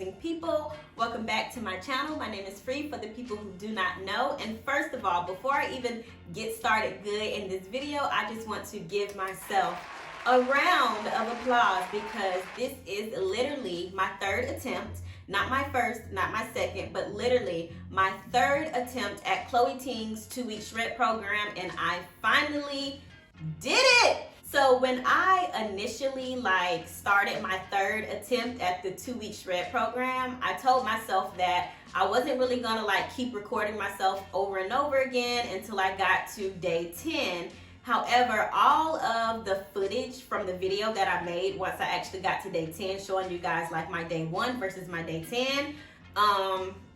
amazing people. Welcome back to my channel. My name is Free for the people who do not know. And first of all, before I even get started good in this video, I just want to give myself a round of applause because this is literally my third attempt. Not my first, not my second, but literally my third attempt at Chloe Ting's 2-week shred program, and I finally did it. So when I initially started my third attempt at the 2-week shred program, I told myself that I wasn't really gonna keep recording myself over and over again until I got to day 10. However, all of the footage from the video that I made once I actually got to day 10, showing you guys my day 1 versus my day 10,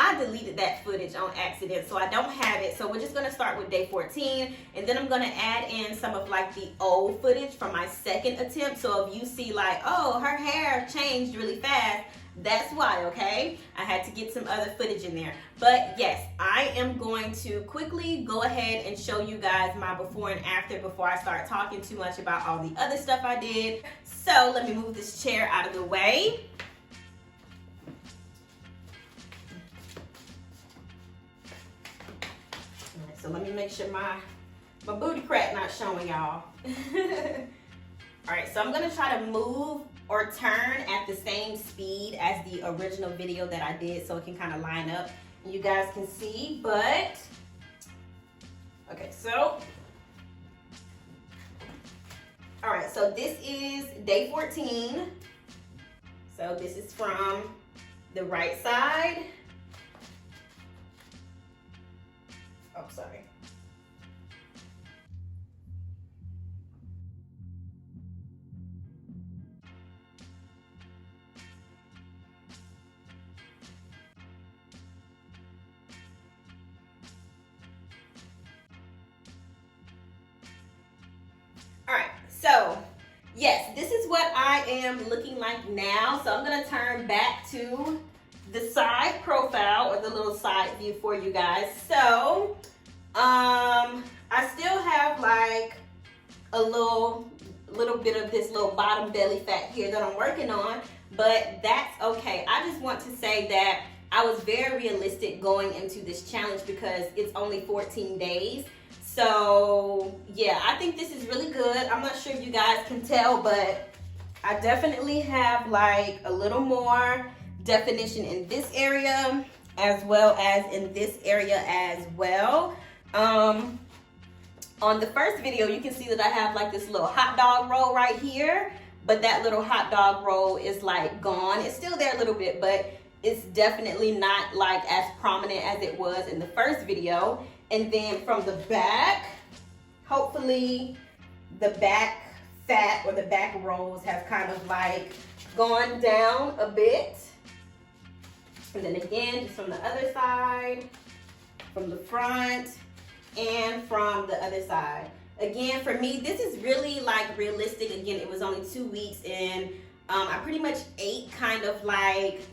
I deleted that footage on accident, so I don't have it. So we're just gonna start with day 14, and then I'm gonna add in some of the old footage from my second attempt. So if you see oh, her hair changed really fast, that's why, okay? I had to get some other footage in there. But yes, I am going to quickly go ahead and show you guys my before and after before I start talking too much about all the other stuff I did. So let me move this chair out of the way. All right, so let me make sure my booty crack not showing y'all. All right, so I'm gonna try to move or turn at the same speed as the original video that I did so it can kind of line up and you guys can see. But okay, so all right, so this is day 14. So this is from the right side. Oh, sorry. All right, so yes, this is what I am looking like now. So I'm gonna turn back to the side profile or the little side view for you guys. So I still have a little bit of this little bottom belly fat here that I'm working on, but that's okay. I just want to say that I was very realistic going into this challenge because it's only 14 days. So yeah, I think this is really good. I'm not sure if you guys can tell, but I definitely have a little more definition in this area as well as in this area as well. On the first video, you can see that I have this little hot dog roll right here, but that little hot dog roll is gone. It's still there a little bit, but it's definitely not as prominent as it was in the first video. And then from the back, hopefully the back fat or the back rolls have kind of gone down a bit. And then again, just from the other side, from the front, and from the other side. Again, for me, this is really realistic. Again, it was only 2 weeks, and I pretty much ate kind of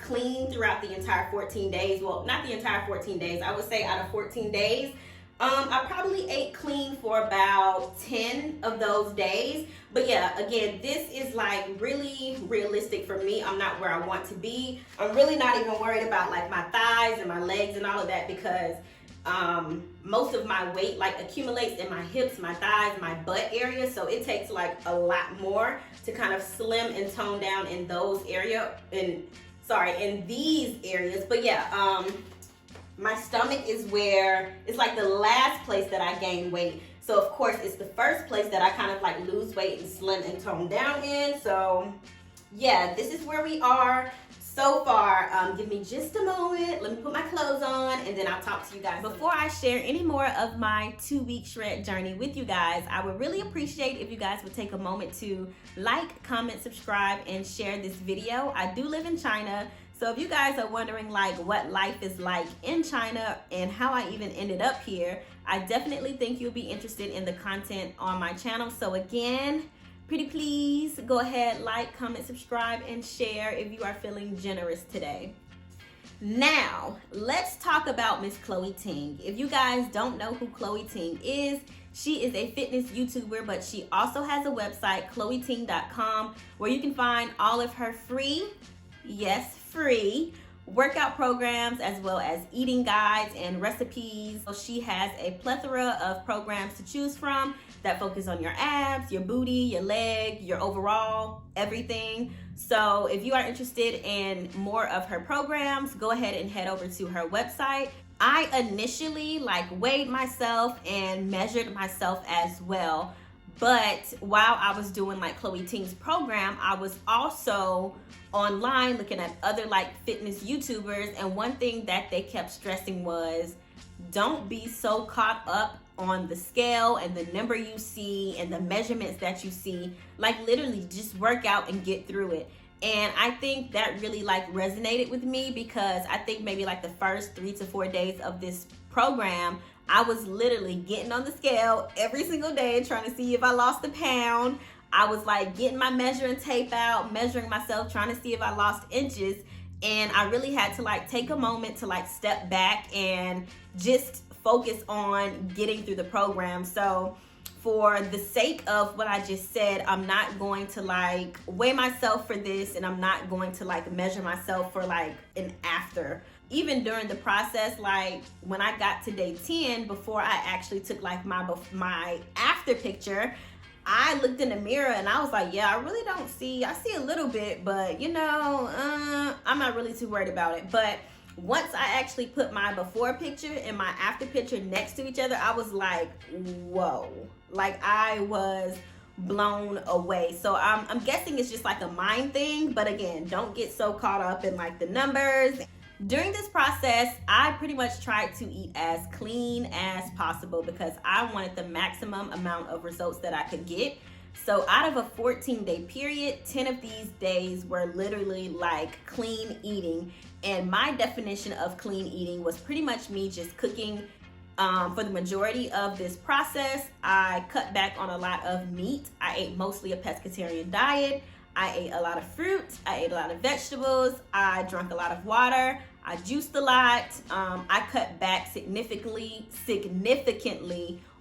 clean throughout the entire 14 days. Well, not the entire 14 days. I would say out of 14 days, I probably ate clean for about 10 of those days. But yeah, again, this is really realistic for me. I'm not where I want to be. I'm really not even worried about my thighs and my legs and all of that because most of my weight accumulates in my hips, my thighs, my butt area. So it takes a lot more to kind of slim and tone down in those in these areas. But yeah, my stomach is where it's the last place that I gain weight. So of course it's the first place that I kind of lose weight and slim and tone down in. So yeah, this is where we are so far. Give me just a moment. Let me put my clothes on and then I'll talk to you guys. Before I share any more of my 2-week shred journey with you guys, I would really appreciate if you guys would take a moment to comment, subscribe, and share this video. I do live in China. So if you guys are wondering what life is like in China and how I even ended up here, I definitely think you'll be interested in the content on my channel. So again, pretty please go ahead, comment, subscribe, and share if you are feeling generous today. Now, let's talk about Miss Chloe Ting. If you guys don't know who Chloe Ting is, she is a fitness YouTuber, but she also has a website, chloeting.com, where you can find all of her free yes, free workout programs as well as eating guides and recipes. So she has a plethora of programs to choose from that focus on your abs, your booty, your leg, your overall everything. So if you are interested in more of her programs, go ahead and head over to her website. I initially weighed myself and measured myself as well. But while I was doing Chloe Ting's program, I was also online looking at other fitness YouTubers, and one thing that they kept stressing was don't be so caught up on the scale and the number you see and the measurements that you see. Literally just work out and get through it. And I think that really resonated with me, because I think maybe the first 3 to 4 days of this program, I was literally getting on the scale every single day trying to see if I lost a pound. I was getting my measuring tape out, measuring myself, trying to see if I lost inches. And I really had to take a moment to step back and just focus on getting through the program. So for the sake of what I just said, I'm not going to weigh myself for this, and I'm not going to measure myself for an after. Even during the process, when I got to day 10, before I actually took my after picture, I looked in the mirror and I was yeah, I really don't see, I see a little bit, but I'm not really too worried about it. But once I actually put my before picture and my after picture next to each other, I was whoa, I was blown away. So I'm guessing it's just a mind thing, but again, don't get so caught up in the numbers. During this process, I pretty much tried to eat as clean as possible because I wanted the maximum amount of results that I could get. So out of a 14-day period, 10 of these days were literally clean eating. And my definition of clean eating was pretty much me just cooking. For the majority of this process, I cut back on a lot of meat. I ate mostly a pescatarian diet. I ate a lot of fruit. I ate a lot of vegetables. I drank a lot of water. I juiced a lot. I cut back significantly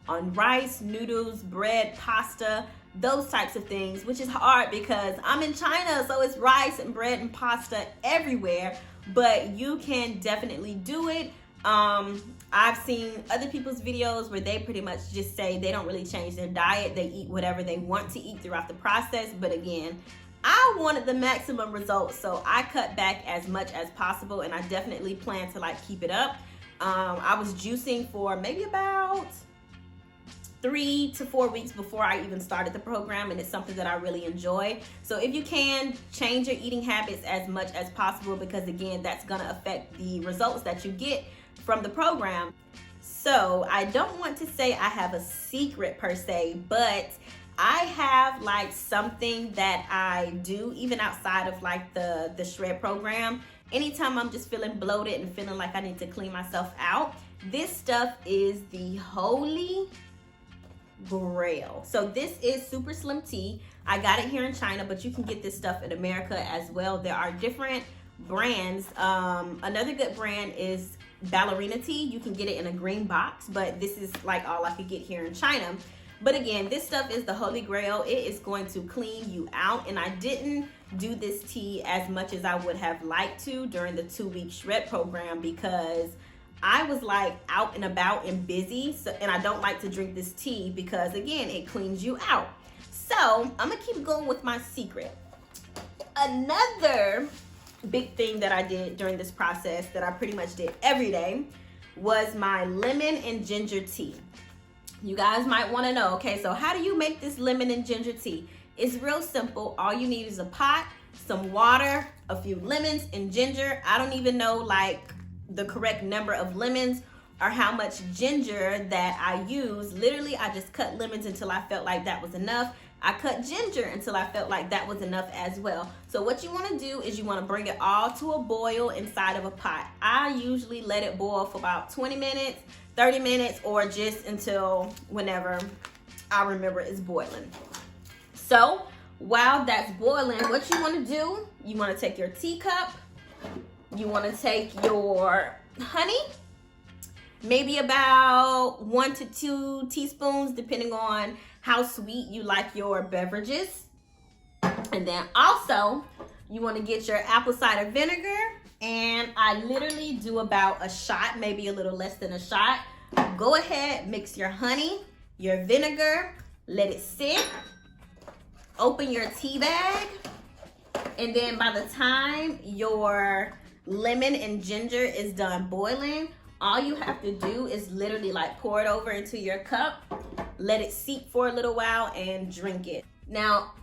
on rice, noodles, bread, pasta, those types of things, which is hard because I'm in China, so it's rice and bread and pasta everywhere, but you can definitely do it. I've seen other people's videos where they pretty much just say they don't really change their diet. They eat whatever they want to eat throughout the process. But again, I wanted the maximum results, so I cut back as much as possible, and I definitely plan to keep it up. I was juicing for maybe about 3 to 4 weeks before I even started the program, and it's something that I really enjoy. So if you can, change your eating habits as much as possible, because again, that's gonna affect the results that you get from the program. So I don't want to say I have a secret per se, but I have something that I do even outside of the shred program. Anytime I'm just feeling bloated and feeling like I need to clean myself out, this stuff is the holy grail. So this is super slim tea. I got it here in China, but you can get this stuff in America as well. There are different brands. Another good brand is ballerina tea. You can get it in a green box, but this is all I could get here in China. But again, this stuff is the holy grail. It is going to clean you out. And I didn't do this tea as much as I would have liked to during the 2-week shred program, because I was out and about and busy. So, and I don't like to drink this tea because again, it cleans you out. So I'm gonna keep going with my secret. Another big thing that I did during this process that I pretty much did every day was my lemon and ginger tea. You guys might want to know, okay, so how do you make this lemon and ginger tea? It's real simple. All you need is a pot, some water, a few lemons, and ginger. I don't even know the correct number of lemons or how much ginger that I use. Literally, I just cut lemons until I felt like that was enough. I cut ginger until I felt like that was enough as well. So what you want to do is you want to bring it all to a boil inside of a pot. I usually let it boil for about 20 minutes, 30 minutes, or just until whenever I remember it's boiling. So while that's boiling, what you want to do, you want to take your teacup, you want to take your honey, maybe about 1 to 2 teaspoons, depending on how sweet you like your beverages. And then also You want to get your apple cider vinegar, and I literally do about a shot, maybe a little less than a shot. Go ahead, mix your honey, your vinegar, let it sit. Open your tea bag, and then by the time your lemon and ginger is done boiling, all you have to do is literally like pour it over into your cup, let it seep for a little while, and drink it. Now,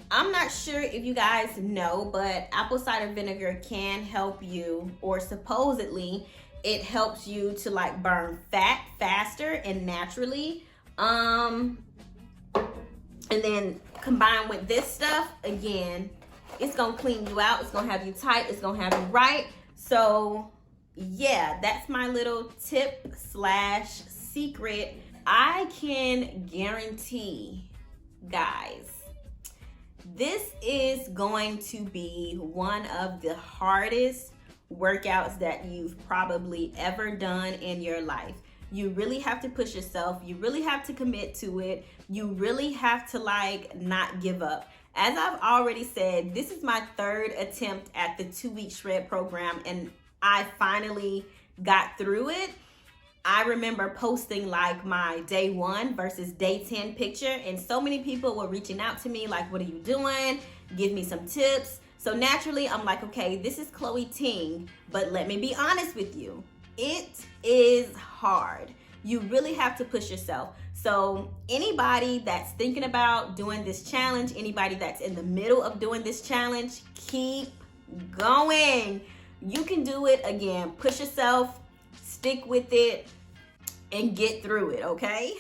I'm not sure if you guys know, but apple cider vinegar can help you, or supposedly it helps you to like burn fat faster and naturally. And then combined with this stuff, again, it's gonna clean you out, it's gonna have you tight, it's gonna have you right. So yeah, that's my little tip slash secret. I can guarantee, guys, this is going to be one of the hardest workouts that you've probably ever done in your life. You really have to push yourself. You really have to commit to it. You really have to like not give up. As I've already said, this is my third attempt at the 2-week shred program, and I finally got through it. I remember posting like my day 1 versus day 10 picture, and so many people were reaching out to me like, what are you doing? Give me some tips. So naturally, I'm like, okay, this is Chloe Ting, but let me be honest with you. It is hard. You really have to push yourself. So anybody that's thinking about doing this challenge, anybody that's in the middle of doing this challenge, keep going. You can do it. Again, push yourself, stick with it, and get through it, okay?